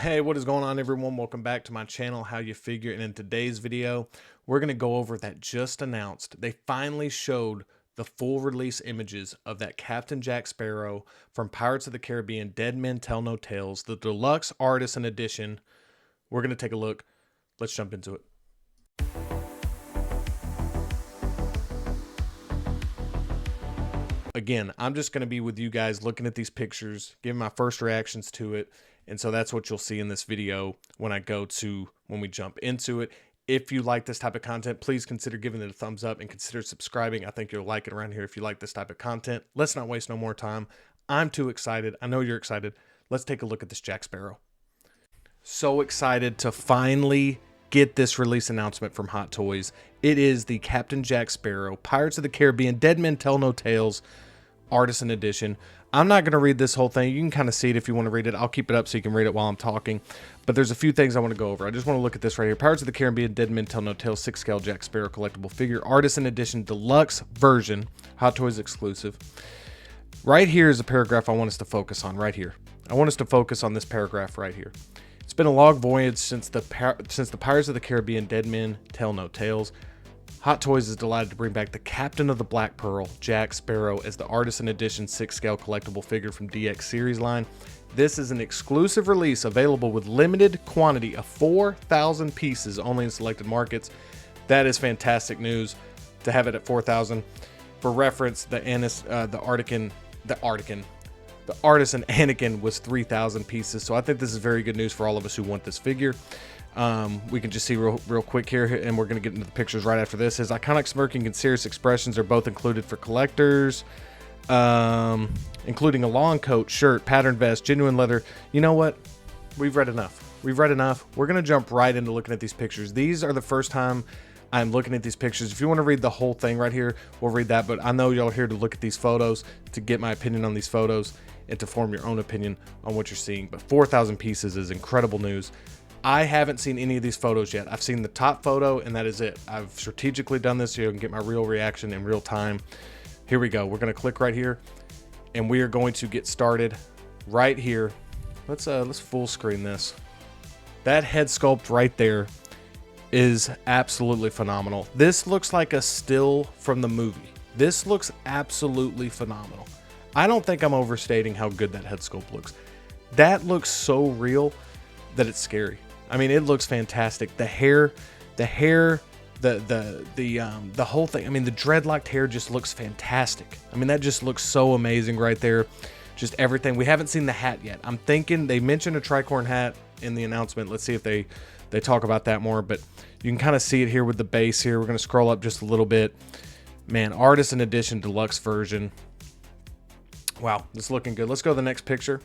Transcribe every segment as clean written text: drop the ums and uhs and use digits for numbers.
Hey, what is going on, everyone? Welcome back to my channel, How You Figure. And in today's video, we're going to go over that just announced. They finally showed the full release images of that Captain Jack Sparrow from Pirates of the Caribbean, Dead Men Tell No Tales, the deluxe artisan edition. We're going to take a look. Let's jump into it. Again, I'm just going to be with you guys looking at these pictures, giving my first reactions to it. And so that's what you'll see in this video when we jump into it. If you like this type of content, please consider giving it a thumbs up and consider subscribing. I think you'll like it around here if you like this type of content. Let's not waste no more time. I'm too excited. I know you're excited. Let's take a look at this Jack Sparrow. So excited to finally get this release announcement from Hot Toys. It is the Captain Jack Sparrow, Pirates of the Caribbean, Dead Men Tell No Tales Artisan Edition. I'm not going to read this whole thing. You can kind of see it if you want to read it. I'll keep it up so you can read it while I'm talking. But there's a few things I want to go over. I just want to look at this right here. Pirates of the Caribbean, Dead Men Tell No Tales 6-scale Jack Sparrow collectible figure, Artisan Edition Deluxe version, Hot Toys exclusive. Right here is a paragraph I want us to focus on right here. I want us to focus on this paragraph right here. It's been a long voyage since the Pirates of the Caribbean, Dead Men Tell No Tales. Hot Toys is delighted to bring back the Captain of the Black Pearl, Jack Sparrow, as the Artisan Edition 6-scale collectible figure from DX series line. This is an exclusive release available with limited quantity of 4,000 pieces only in selected markets. That is fantastic news to have it at 4,000. For reference, the Artisan Anakin was 3,000 pieces. So I think this is very good news for all of us who want this figure. We can just see real quick here, and we're going to get into the pictures right after this. His iconic smirking and serious expressions are both included for collectors, including a long coat, shirt, patterned vest, genuine leather. You know what? We've read enough. We've read enough. We're going to jump right into looking at these pictures. These are the first time I'm looking at these pictures. If you want to read the whole thing right here, we'll read that. But I know y'all are here to look at these photos, to get my opinion on these photos, and to form your own opinion on what you're seeing. But 4,000 pieces is incredible news. I haven't seen any of these photos yet. I've seen the top photo, and that is it. I've strategically done this so you can get my real reaction in real time. Here we go. We're going to click right here, and we are going to get started right here. Let's full screen this. That head sculpt right there is absolutely phenomenal. This looks like a still from the movie. This looks absolutely phenomenal. I don't think I'm overstating how good that head sculpt looks. That looks so real that it's scary. I mean, it looks fantastic. The hair, the whole thing. I mean, the dreadlocked hair just looks fantastic. I mean, that just looks so amazing right there. Just everything. We haven't seen the hat yet. I'm thinking they mentioned a tricorn hat in the announcement. Let's see if they talk about that more, but you can kind of see it here with the base here. We're going to scroll up just a little bit. Man, Artisan Edition Deluxe version. Wow, this is looking good. Let's go to the next picture.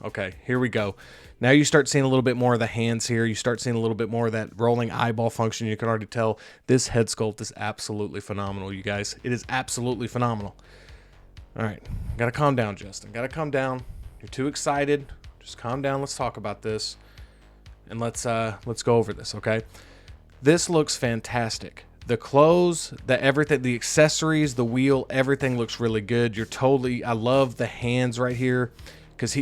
Okay, here we go. Now you start seeing a little bit more of the hands here. You start seeing a little bit more of that rolling eyeball function. You can already tell this head sculpt is absolutely phenomenal, you guys. It is absolutely phenomenal. All right, got to calm down, Justin. Got to calm down. You're too excited. Just calm down. Let's talk about this, and let's go over this, okay? This looks fantastic. The clothes, everything, the accessories, the wheel, everything looks really good. I love the hands right here. Because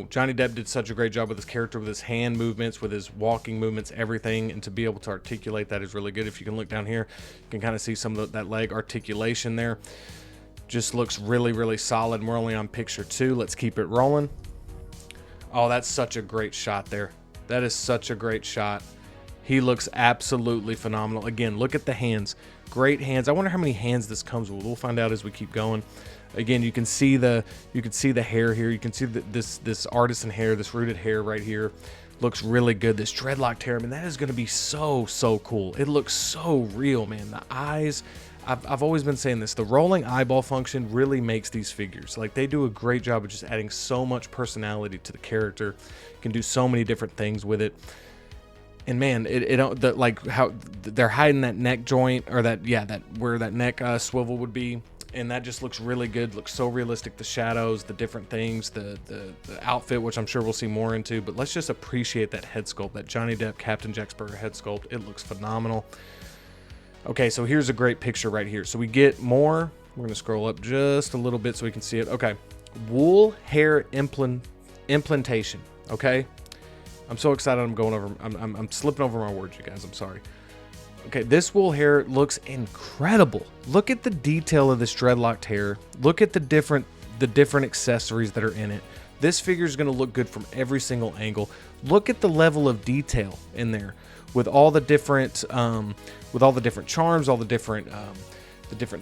Johnny Depp did such a great job with his character, with his hand movements, with his walking movements, everything. And to be able to articulate that is really good. If you can look down here, you can kind of see some of that leg articulation there. Just looks really, really solid. We're only on picture 2. Let's keep it rolling. Oh, that's such a great shot there. That is such a great shot. He looks absolutely phenomenal. Again, look at the hands. Great hands. I wonder how many hands this comes with. We'll find out as we keep going. Again, you can see the hair here. You can see this artisan hair, this rooted hair right here. Looks really good. This dreadlocked hair, I mean, that is going to be so cool. It looks so real, man. The eyes, I've always been saying this. The rolling eyeball function really makes these figures. Like, they do a great job of just adding so much personality to the character. You can do so many different things with it. And man, like how they're hiding that neck joint, or where that neck swivel would be. And that just looks really good. Looks so realistic. The shadows, the different things, the outfit, which I'm sure we'll see more into. But let's just appreciate that head sculpt, that Johnny Depp Captain Jack Sparrow head sculpt. It looks phenomenal. Okay, so here's a great picture right here. So we get more. We're going to scroll up just a little bit so we can see it. Okay, wool hair implantation. Okay, I'm so excited. I'm slipping over my words, you guys. I'm sorry. Okay, this wool hair looks incredible. Look at the detail of this dreadlocked hair. Look at the different accessories that are in it. This figure is going to look good from every single angle. Look at the level of detail in there with all the different charms, all the different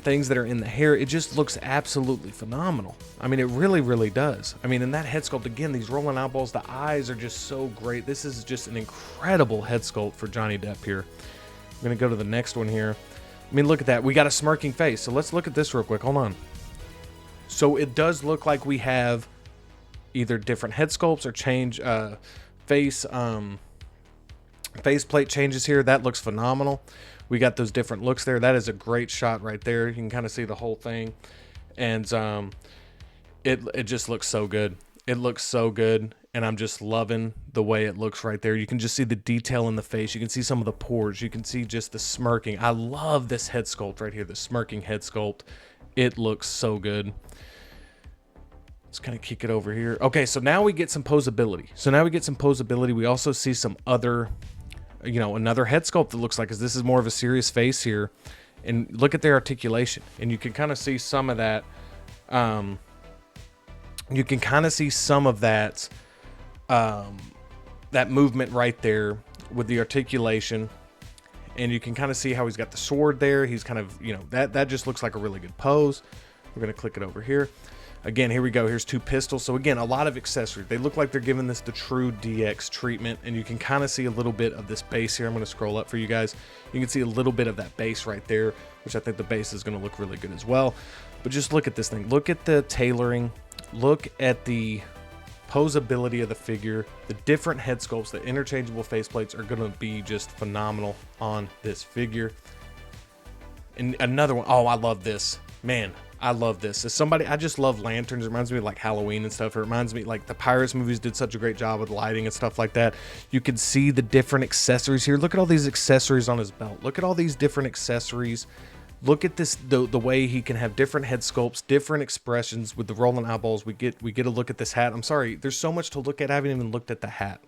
things that are in the hair. It just looks absolutely phenomenal. I mean, it really, really does. I mean, in that head sculpt, again, these rolling eyeballs, the eyes are just so great. This is just an incredible head sculpt for Johnny Depp here. I'm going to go to the next one here. I mean, look at that. We got a smirking face. So let's look at this real quick. Hold on. So it does look like we have either different head sculpts or change faceplate changes here. That looks phenomenal. We got those different looks there. That is a great shot right there. You can kind of see the whole thing. And it just looks so good. It looks so good. And I'm just loving the way it looks right there. You can just see the detail in the face. You can see some of the pores. You can see just the smirking. I love this head sculpt right here, the smirking head sculpt. It looks so good. Let's kind of kick it over here. Okay, so now we get some posability. We also see some other, another head sculpt that looks like, because this is more of a serious face here. And look at their articulation. And you can kind of see some of that. That movement right there with the articulation. And you can kind of see how he's got the sword there. He's kind of, that just looks like a really good pose. We're going to click it over here. Again, here we go. Here's two pistols. So again, a lot of accessories. They look like they're giving this the true DX treatment. And you can kind of see a little bit of this base here. I'm going to scroll up for you guys. You can see a little bit of that base right there, which I think the base is going to look really good as well. But just look at this thing. Look at the tailoring. Look at the posability of the figure. The different head sculpts, the interchangeable faceplates are going to be just phenomenal on this figure. And another one. Oh, I love this. Man, I love this. As somebody, I just love lanterns. It reminds me of like Halloween and stuff. It reminds me like the Pirates movies did such a great job with lighting and stuff like that. You can see the different accessories here. Look at all these accessories on his belt. Look at all these different accessories. Look at this, the way he can have different head sculpts, different expressions with the rolling eyeballs. We get a look at this hat. I'm sorry, there's so much to look at. I haven't even looked at the hat.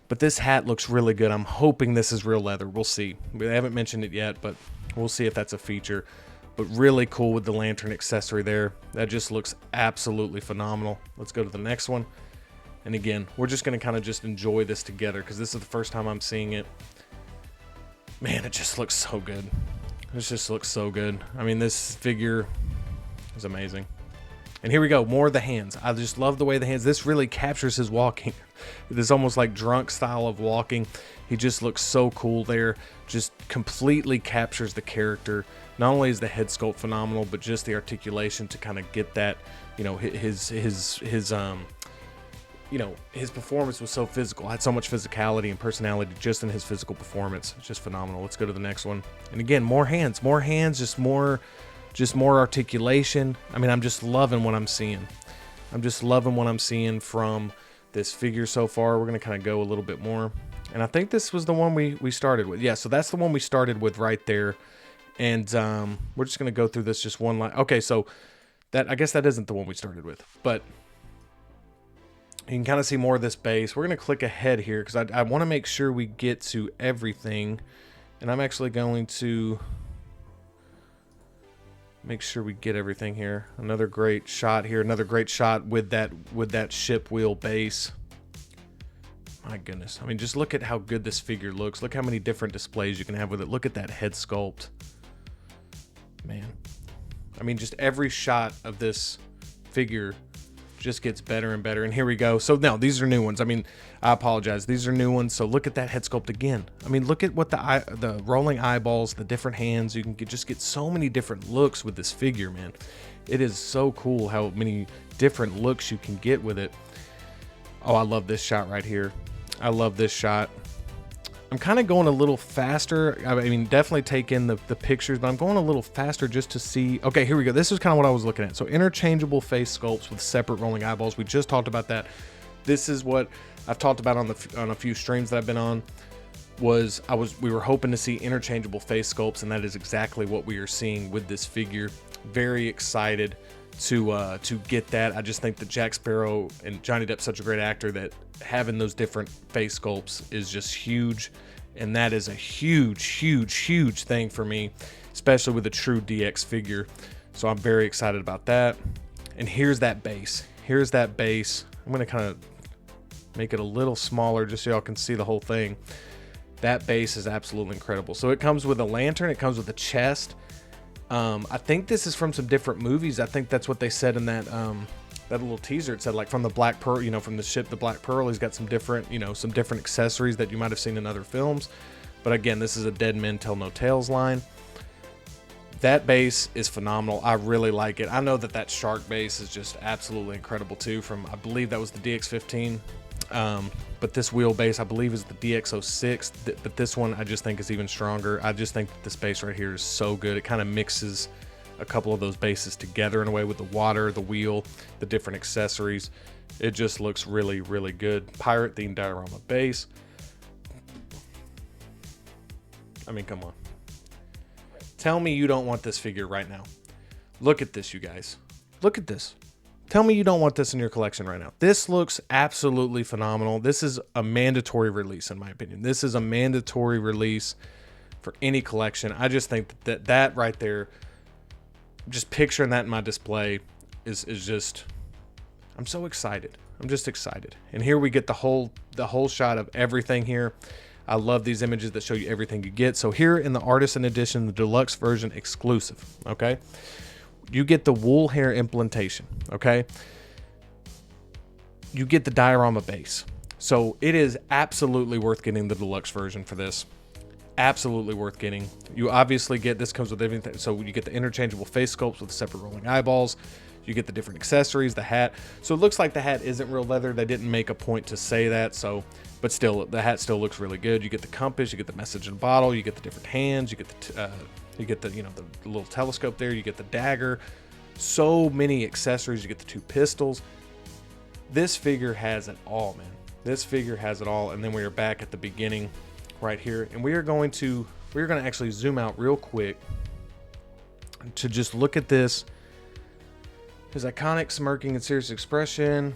But this hat looks really good. I'm hoping this is real leather. We'll see. We haven't mentioned it yet, but we'll see if that's a feature. But really cool with the lantern accessory there. That just looks absolutely phenomenal. Let's go to the next one. And again, we're just going to kind of just enjoy this together because this is the first time I'm seeing it. Man, it just looks so good. This just looks so good. I mean, this figure is amazing. And here we go, more of the hands. I just love the way the hands, this really captures his walking. This almost like drunk style of walking. He just looks so cool there. Just completely captures the character. Not only is the head sculpt phenomenal, but just the articulation to kind of get that, his performance was so physical. Had so much physicality and personality just in his physical performance. It's just phenomenal. Let's go to the next one. And again, more hands, just more articulation. I mean, I'm just loving what I'm seeing. I'm just loving what I'm seeing from this figure so far. We're going to kind of go a little bit more. And I think this was the one we started with. Yeah, so that's the one we started with right there. And we're just going to go through this just one line. Okay, so I guess that isn't the one we started with. But you can kind of see more of this base. We're going to click ahead here because I want to make sure we get to everything. And I'm actually going to make sure we get everything here. Another great shot here. Another great shot with that ship wheel base. My goodness. I mean, just look at how good this figure looks. Look how many different displays you can have with it. Look at that head sculpt. Man. I mean, just every shot of this figure just gets better and better. And here we go. So now these are new ones. I mean, I apologize. These are new ones. So look at that head sculpt again. I mean, look at what the rolling eyeballs, the different hands. You can just get so many different looks with this figure, man. It is so cool how many different looks you can get with it. Oh, I love this shot right here. I love this shot. I'm kind of going a little faster. I mean, definitely take in the pictures, but I'm going a little faster just to see. Okay, here we go. This is kind of what I was looking at. So interchangeable face sculpts with separate rolling eyeballs. We just talked about that. This is what I've talked about on a few streams that I've been on. We were hoping to see interchangeable face sculpts, and that is exactly what we are seeing with this figure. Very excited to get that. I just think that Jack Sparrow and Johnny Depp's such a great actor that having those different face sculpts is just huge, and that is a huge thing for me, especially with a true DX figure. So I'm very excited about that. And here's that base. Here's that base. I'm gonna kind of make it a little smaller just so y'all can see the whole thing. That base is absolutely incredible. So it comes with a lantern, it comes with a chest. I think this is from some different movies. I think that's what they said in that that little teaser. It said like from the Black Pearl, you know, from the ship the Black Pearl. He's got some different, you know, some different accessories that you might have seen in other films. But again, this is a Dead Men Tell No Tales line. That base is phenomenal. I really like it. I know that that shark base is just absolutely incredible too. From, I believe that was the DX15. But this wheelbase, I believe, is the DX06. But this one, I just think is even stronger. I just think that this base right here is so good. It kind of mixes a couple of those bases together in a way with the water, the wheel, the different accessories. It just looks really, really good. Pirate themed diorama base. I mean, come on. Tell me you don't want this figure right now. Look at this, you guys. Look at this. Tell me you don't want this in your collection right now. This looks absolutely phenomenal. This is a mandatory release, in my opinion. This is a mandatory release for any collection. I just think that right there, just picturing that in my display is just, I'm so excited. I'm just excited. And here we get the whole shot of everything here. I love these images that show you everything you get. So here in the Artisan Edition, the deluxe version exclusive, okay? You get the wool hair implantation, okay? You get the diorama base. So it is absolutely worth getting the deluxe version for this. Absolutely worth getting. You obviously get, this comes with everything. So you get the interchangeable face sculpts with separate rolling eyeballs. You get the different accessories, the hat. So it looks like the hat isn't real leather. They didn't make a point to say that. So, but still, the hat still looks really good. You get the compass, you get the message in a bottle, you get the different hands, you get the you know, the little telescope there, you get the dagger. So many accessories. You get the two pistols. This figure has it all, man. This figure has it all. And then we are back at the beginning right here, and we're going to actually zoom out real quick to just look at this. His iconic smirking and serious expression.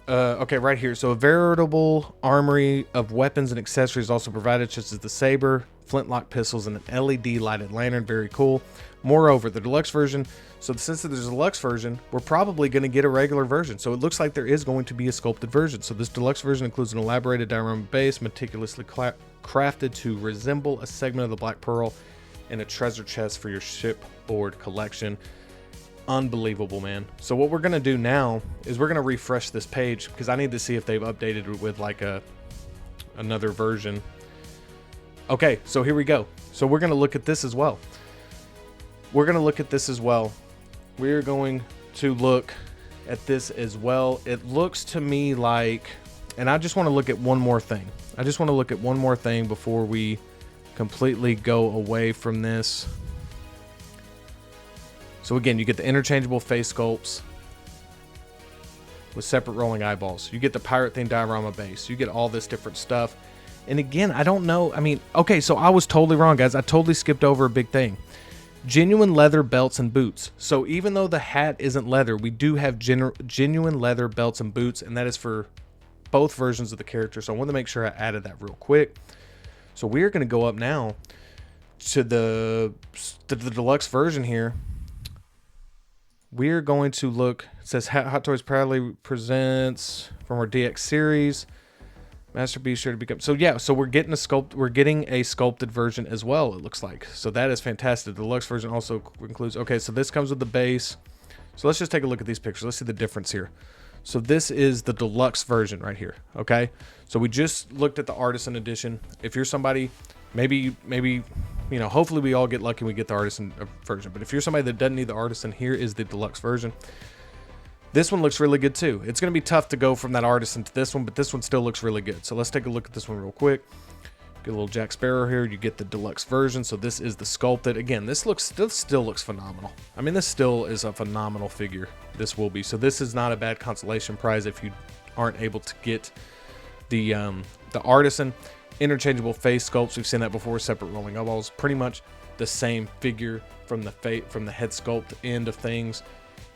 Okay, right here. So a veritable armory of weapons and accessories also provided, such as the saber, flintlock pistols, and an LED lighted lantern. Very cool. Moreover, the deluxe version. So since there's a deluxe version, we're probably going to get a regular version. So it looks like there is going to be a sculpted version. So this deluxe version includes an elaborated diorama base, meticulously crafted to resemble a segment of the Black Pearl, and a treasure chest for your shipboard collection. Unbelievable, man. So what we're going to do now is we're going to refresh this page, because I need to see if they've updated it with like another version. Okay, so here we go. So we're going to look at this as well. We're going to look at this as well. We're going to look at this as well. It looks to me like, and I just want to look at one more thing. I just want to look at one more thing before we completely go away from this. So again, you get the interchangeable face sculpts with separate rolling eyeballs. You get the pirate themed diorama base. You get all this different stuff. And again, I don't know. I mean, okay, so I was totally wrong, guys. I totally skipped over a big thing. Genuine leather belts and boots. So even though the hat isn't leather, we do have genuine leather belts and boots, and that is for both versions of the character. So I wanted to make sure I added that real quick. So we're going to go up now to the deluxe version here. We're going to look. It says Hot Toys proudly presents from our DX series. Masterpiece sure to become. So yeah, so we're getting a sculpted version as well, it looks like. So that is fantastic. The deluxe version also includes, okay, so this comes with the base. So let's just take a look at these pictures. Let's see the difference here. So this is the deluxe version right here. Okay. So we just looked at the Artisan edition. If you're somebody, maybe, you know, hopefully we all get lucky and we get the Artisan version. But if you're somebody that doesn't need the Artisan, here is the deluxe version. This one looks really good too. It's going to be tough to go from that Artisan to this one, but this one still looks really good. So let's take a look at this one real quick. Get a little Jack Sparrow here. You get the deluxe version. So this is the sculpted. Again, this still looks phenomenal. I mean, this still is a phenomenal figure. This will be. So this is not a bad consolation prize if you aren't able to get the Artisan. Interchangeable face sculpts. We've seen that before. Separate rolling eyeballs. Pretty much the same figure from the head sculpt end of things.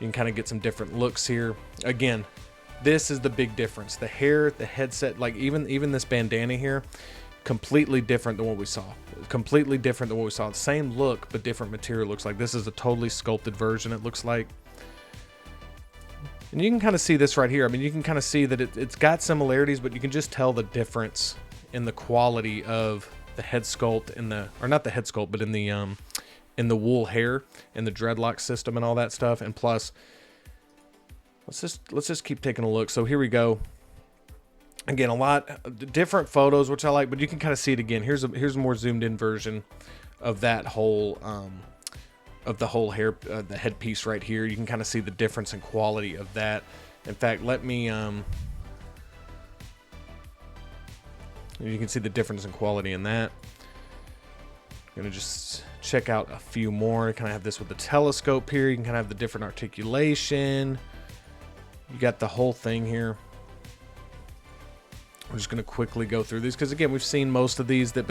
You can kind of get some different looks here. Again, this is the big difference. The hair, the headset, like even this bandana here, completely different than what we saw. Completely different than what we saw. Same look, but different material. Looks like this is a totally sculpted version, it looks like. And you can kind of see this right here. I mean, you can kind of see that it's got similarities, but you can just tell the difference in the quality of the head sculpt and or not the head sculpt, but in the wool hair and the dreadlock system and all that stuff. And plus, let's just keep taking a look. So here we go. Again, a lot different photos, which I like, but you can kind of see it again. Here's a more zoomed in version of that whole of the whole hair, the headpiece right here. You can kind of see the difference in quality of that. In fact, let me you can see the difference in quality in that. I'm gonna just check out a few more. Kind of have this with the telescope here. You can kind of have the different articulation. You got the whole thing here. We're just going to quickly go through these because again, we've seen most of these. But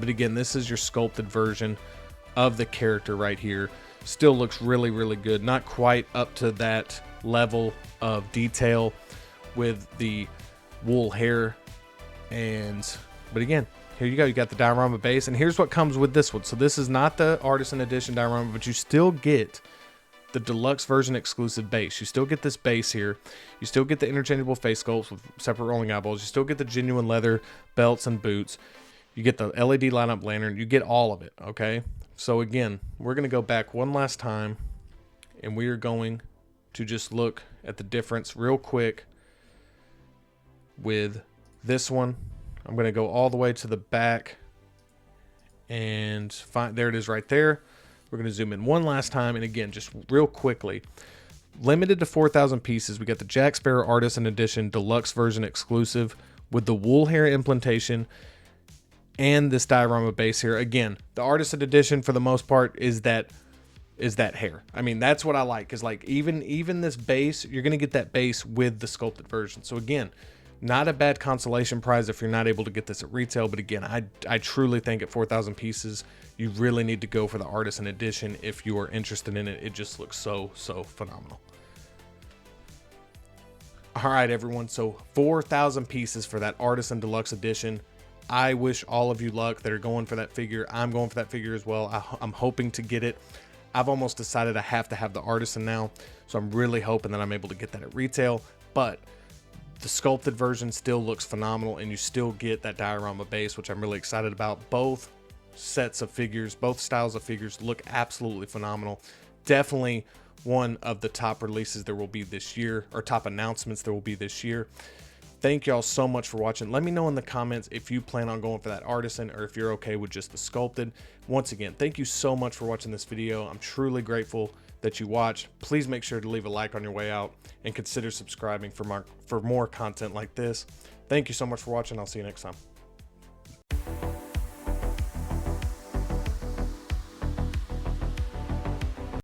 again, this is your sculpted version of the character right here. Still looks really, really good. Not quite up to that level of detail with the wool hair, but again, here you go. You got the diorama base, and here's what comes with this one. So this is not the Artisan Edition diorama, but you still get the deluxe version exclusive base. You still get this base here. You still get the interchangeable face sculpts with separate rolling eyeballs. You still get the genuine leather belts and boots. You get the LED light up lantern. You get all of it, okay? So again, we're going to go back one last time, and we are going to just look at the difference real quick with this one. I'm going to go all the way to the back and find, there it is right there. We're going to zoom in one last time. And again, just real quickly, limited to 4,000 pieces. We got the Jack Sparrow Artisan Edition Deluxe version exclusive with the wool hair implantation and this diorama base here. Again, the Artisan Edition for the most part is that hair. I mean, that's what I like, is like even this base, you're going to get that base with the sculpted version. So again, not a bad consolation prize if you're not able to get this at retail. But again, I truly think at 4,000 pieces, you really need to go for the Artisan Edition if you are interested in it. It just looks so phenomenal. All right, everyone. So 4,000 pieces for that Artisan Deluxe Edition. I wish all of you luck that are going for that figure. I'm going for that figure as well. I'm hoping to get it. I've almost decided I have to have the Artisan now. So I'm really hoping that I'm able to get that at retail. But the sculpted version still looks phenomenal, and you still get that diorama base, which I'm really excited about. Both sets of figures, both styles of figures look absolutely phenomenal. Definitely one of the top releases there will be this year, or top announcements there will be this year. Thank y'all so much for watching. Let me know in the comments if you plan on going for that Artisan or if you're okay with just the sculpted. Once again, thank you so much for watching this video. I'm truly grateful that you watched. Please make sure to leave a like on your way out and consider subscribing for more content like this. Thank you so much for watching. I'll see you next time.